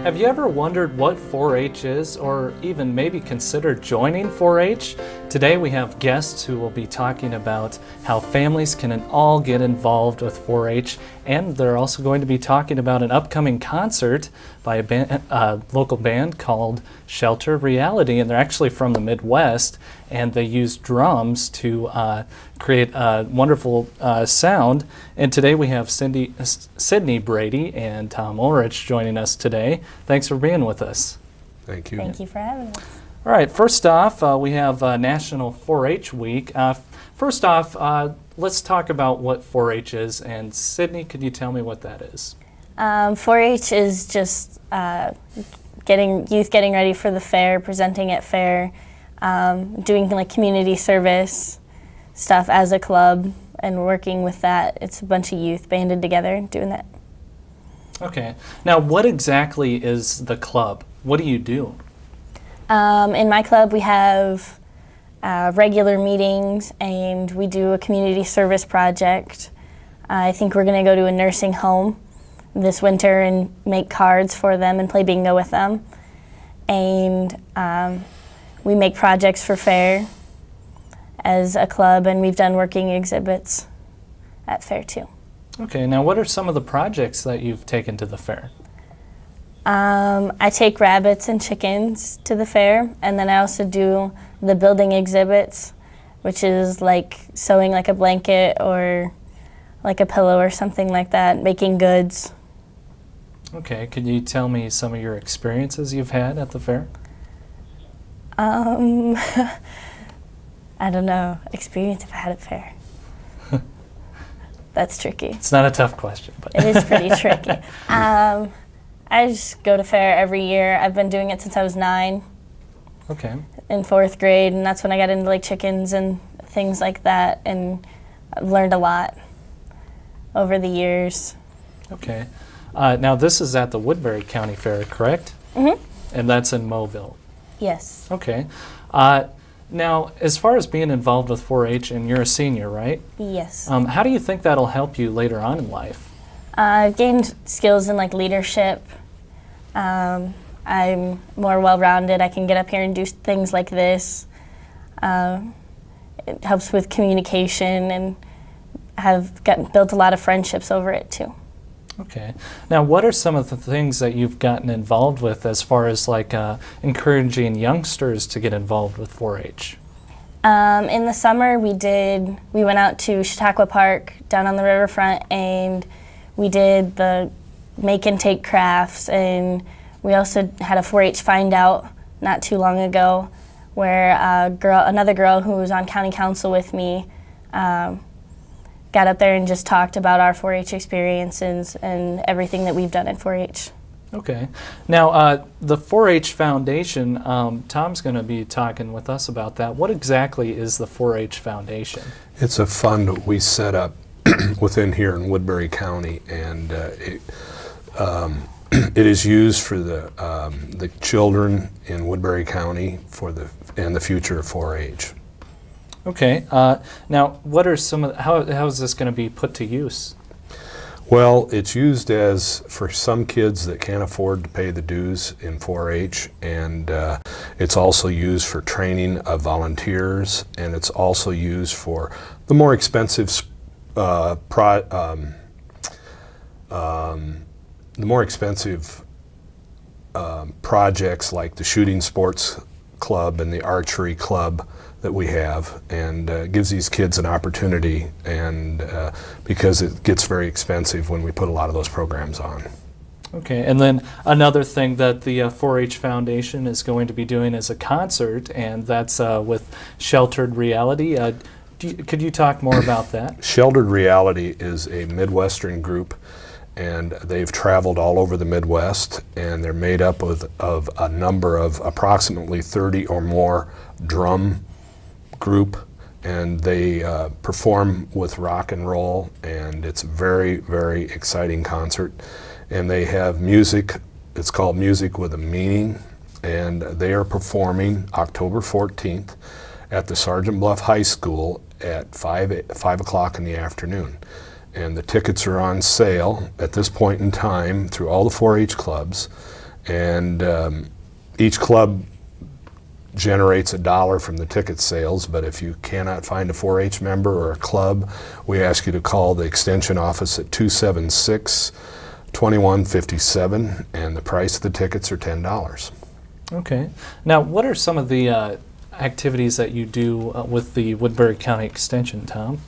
Have you ever wondered what 4-H is, or even maybe considered joining 4-H? Today we have guests who will be talking about how families can all get involved with 4-H, and they're also going to be talking about an upcoming concert by a local band called Shelter Reality, and they're actually from the Midwest, and they use drums to create a wonderful sound. And today we have Sydney Brady and Tom Ullrich joining us today. Thanks for being with us. Thank you. Thank you for having us. All right, first off, we have National 4-H Week. First off, let's talk about what 4-H is. And Sydney, could you tell me what that is? 4-H is just youth getting ready for the fair, presenting at fair, doing like community service stuff as a club and working with that. It's a bunch of youth banded together doing that. Okay. Now, what exactly is the club? What do you do? In my club, we have regular meetings, and we do a community service project. I think we're going to go to a nursing home this winter and make cards for them and play bingo with them. And we make projects for fair as a club, and we've done working exhibits at fair too. Okay, now what are some of the projects that you've taken to the fair? I take rabbits and chickens to the fair, and then I also do the building exhibits, which is like sewing like a blanket or like a pillow or something like that, making goods. Okay, could you tell me some of your experiences you've had at the fair? I don't know, experience I've had at fair. That's tricky. It's not a tough question, but it is pretty tricky. I just go to fair every year. I've been doing it since I was 9. Okay. In 4th grade, and that's when I got into like chickens and things like that, and I've learned a lot over the years. Okay. Now this is at the Woodbury County Fair, correct? Mm-hmm. And that's in Mobile. Yes. Okay. Now, as far as being involved with 4-H, and you're a senior, right? Yes. How do you think that'll help you later on in life? I've gained skills in like leadership. I'm more well-rounded. I can get up here and do things like this. It helps with communication, and have built a lot of friendships over it too. Okay. Now, what are some of the things that you've gotten involved with as far as like encouraging youngsters to get involved with 4-H? In the summer, we went out to Chautauqua Park down on the riverfront, and we did the make and take crafts, and we also had a 4-H find out not too long ago where another girl who was on county council with me got up there and just talked about our 4-H experiences and everything that we've done in 4-H. Okay. Now, the 4-H Foundation, Tom's going to be talking with us about that. What exactly is the 4-H Foundation? It's a fund we set up within here in Woodbury County, and it is used for the children in Woodbury County and the future of 4-H. Okay. Now, what are some of how is this going to be put to use? Well, it's used for some kids that can't afford to pay the dues in 4-H, and it's also used for training of volunteers, and it's also used for the more expensive projects like the shooting sports club and the archery club that we have, and gives these kids an opportunity, and because it gets very expensive when we put a lot of those programs on. Okay, and then another thing that the 4-H Foundation is going to be doing is a concert, and that's with Sheltered Reality. Could you talk more about that? Sheltered Reality is a Midwestern group, and they've traveled all over the Midwest, and they're made up of a number of approximately 30 or more drum group, and they perform with rock and roll, and it's a very, very exciting concert. And they have music, it's called Music with a Meaning, and they are performing October 14th at the Sergeant Bluff High School at 5 o'clock in the afternoon. And the tickets are on sale at this point in time through all the 4-H clubs, And each club generates $1 from the ticket sales, but if you cannot find a 4-H member or a club, we ask you to call the Extension office at 276-2157, and the price of the tickets are $10. Okay. Now, what are some of the activities that you do with the Woodbury County Extension, Tom?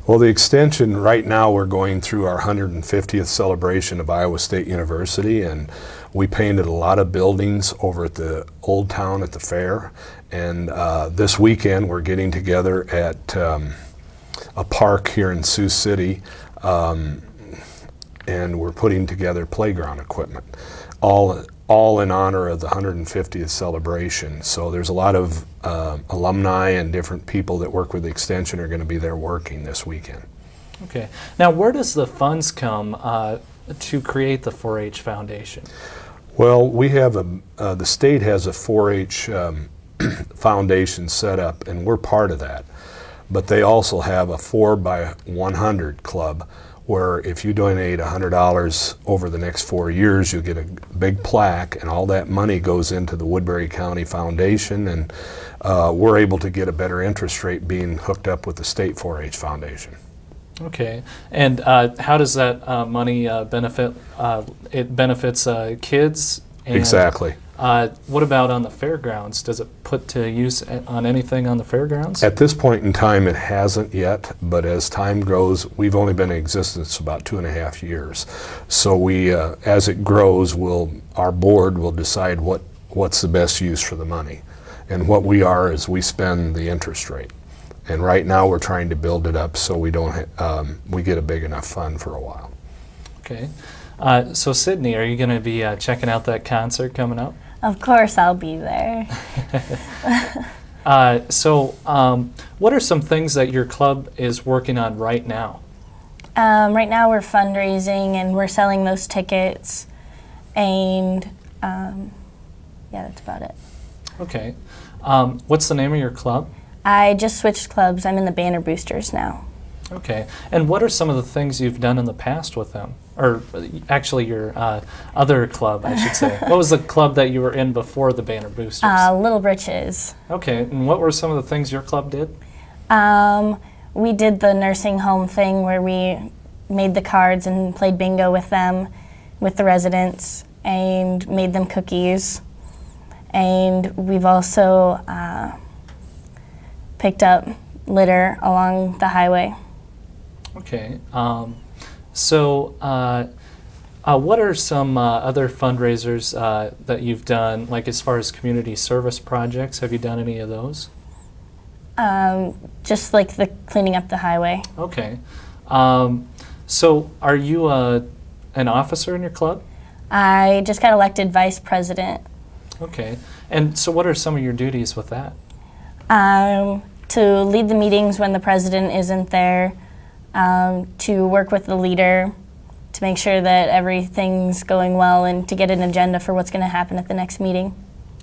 Well, the Extension, right now we're going through our 150th celebration of Iowa State University, and we painted a lot of buildings over at the Old Town at the fair. And this weekend we're getting together at a park here in Sioux City, and we're putting together playground equipment, all in honor of the 150th celebration. So there's a lot of alumni and different people that work with the Extension are going to be there working this weekend. Okay. Now, where does the funds come to create the 4-H Foundation? Well, we have the state has a 4-H foundation set up, and we're part of that. But they also have a 4x100 club, where if you donate $100 over the next 4 years, you'll get a big plaque, and all that money goes into the Woodbury County Foundation, and we're able to get a better interest rate being hooked up with the state 4-H Foundation. Okay. And how does that money benefit? It benefits kids? And, exactly. What about on the fairgrounds? Does it put to use on anything on the fairgrounds? At this point in time, it hasn't yet, but as time grows, we've only been in existence about 2.5 years. So we, as it grows, our board will decide what's the best use for the money. And what we are is we spend the interest rate. And right now we're trying to build it up so we don't we get a big enough fund for a while. Okay. So Sydney, are you going to be checking out that concert coming up? Of course I'll be there. What are some things that your club is working on right now? Right now we're fundraising and we're selling those tickets, and yeah, that's about it. Okay. What's the name of your club? I just switched clubs. I'm in the Banner Boosters now. Okay. And what are some of the things you've done in the past with them? Or actually your other club, I should say. What was the club that you were in before the Banner Boosters? Little Britches. Okay. And what were some of the things your club did? We did the nursing home thing where we made the cards and played bingo with them, with the residents, and made them cookies. And we've also picked up litter along the highway. Okay. What are some other fundraisers that you've done, like as far as community service projects? Have you done any of those? Just like the cleaning up the highway. Okay. So are you an officer in your club? I just got elected vice president. Okay. And so what are some of your duties with that? To lead the meetings when the president isn't there, to work with the leader, to make sure that everything's going well, and to get an agenda for what's going to happen at the next meeting.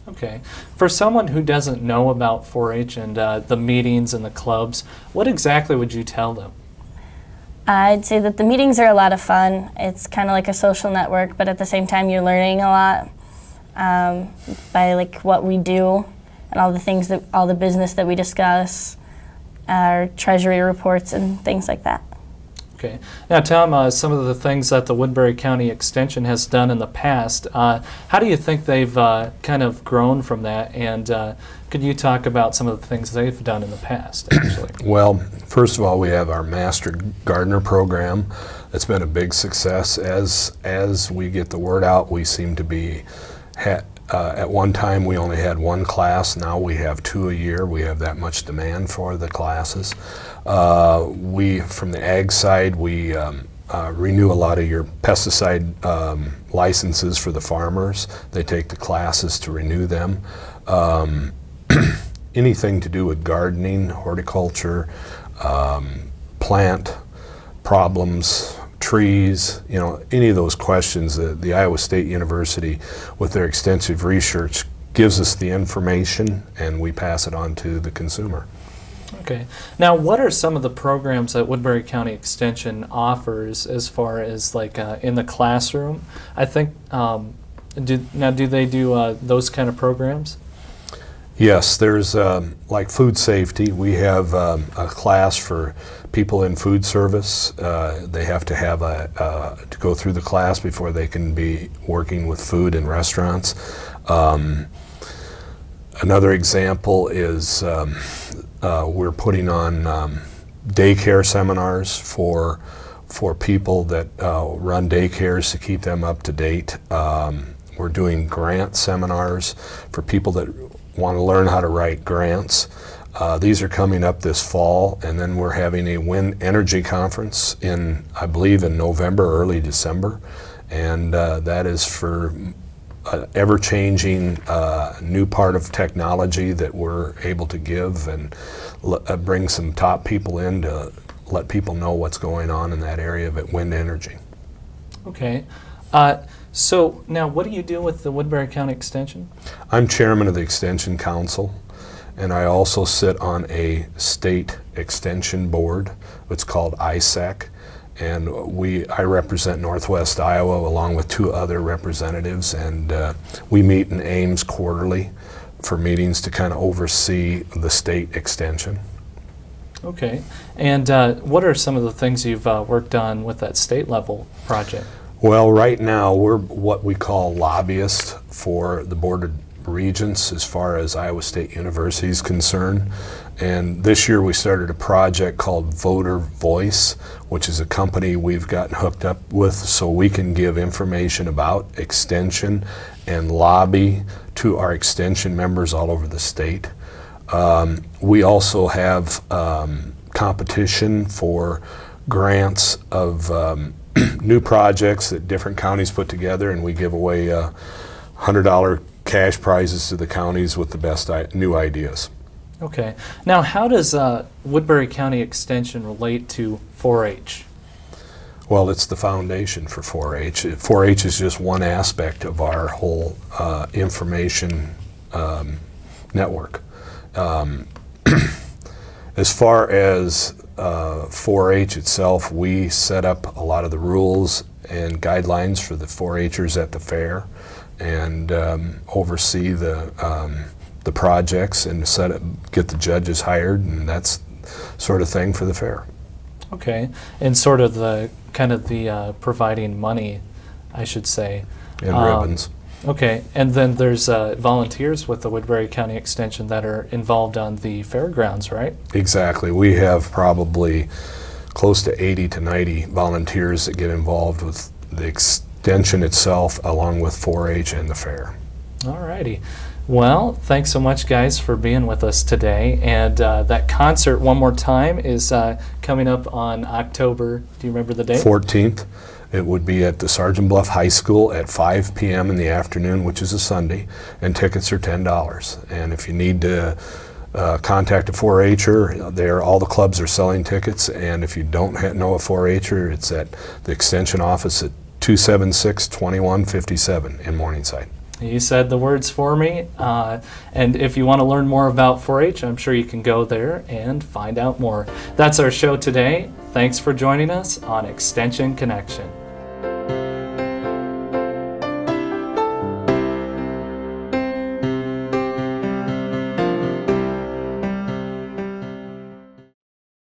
Okay. For someone who doesn't know about 4-H and the meetings and the clubs, what exactly would you tell them? I'd say that the meetings are a lot of fun. It's kind of like a social network, but at the same time you're learning a lot by like what we do and all the business that we discuss, our treasury reports and things like that. Okay. Now, Tom, some of the things that the Woodbury County Extension has done in the past, how do you think they've kind of grown from that? And could you talk about some of the things they've done in the past, actually? Well, first of all, we have our Master Gardener program. It's been a big success. As we get the word out, we seem to be, at one time we only had one class. Now we have 2 a year. We have that much demand for the classes. From the ag side, we renew a lot of your pesticide licenses for the farmers. They take the classes to renew them. Anything to do with gardening, horticulture, plant problems, trees, any of those questions, the Iowa State University, with their extensive research, gives us the information and we pass it on to the consumer. Okay. Now, what are some of the programs that Woodbury County Extension offers as far as like in the classroom? I think Now, do they do those kind of programs? Yes, there's like food safety. We have a class for people in food service. They have to have to go through the class before they can be working with food in restaurants. Another example is we're putting on daycare seminars for people that run daycares to keep them up to date. We're doing grant seminars for people that want to learn how to write grants. These are coming up this fall, and then we're having a wind energy conference in, I believe, in November, early December, and that is for ever-changing new part of technology that we're able to give and bring some top people in to let people know what's going on in that area of wind energy. Okay. So now, what do you do with the Woodbury County Extension? I'm chairman of the Extension Council, and I also sit on a state extension board. It's called ISEC, and I represent Northwest Iowa along with 2 other representatives, and we meet in Ames quarterly for meetings to kind of oversee the state extension. Okay. And what are some of the things you've worked on with that state level project? Well, right now we're what we call lobbyists for the Board of Regents as far as Iowa State University is concerned. And this year we started a project called Voter Voice, which is a company we've gotten hooked up with so we can give information about extension and lobby to our extension members all over the state. We also have competition for grants of new projects that different counties put together, and we give away $100 cash prizes to the counties with the best new ideas. Okay. Now, how does Woodbury County Extension relate to 4-H? Well, it's the foundation for 4-H. 4-H is just one aspect of our whole information network. As far as 4-H itself, we set up a lot of the rules and guidelines for the 4-Hers at the fair, and oversee the projects and get the judges hired, and that's sort of thing for the fair. Okay, and sort of the kind of the providing money, I should say. And ribbons. Okay, and then there's volunteers with the Woodbury County Extension that are involved on the fairgrounds, right? Exactly. We have probably close to 80 to 90 volunteers that get involved with the extension itself along with 4-H and the fair. All righty. Well, thanks so much, guys, for being with us today. And that concert, one more time, is coming up on October, do you remember the date? 14th. It would be at the Sergeant Bluff High School at 5 p.m. in the afternoon, which is a Sunday, and tickets are $10. And if you need to contact a 4-Her, all the clubs are selling tickets, and if you don't know a 4-Her, it's at the Extension office at 276-2157 in Morningside. You said the words for me, and if you want to learn more about 4-H, I'm sure you can go there and find out more. That's our show today. Thanks for joining us on Extension Connection.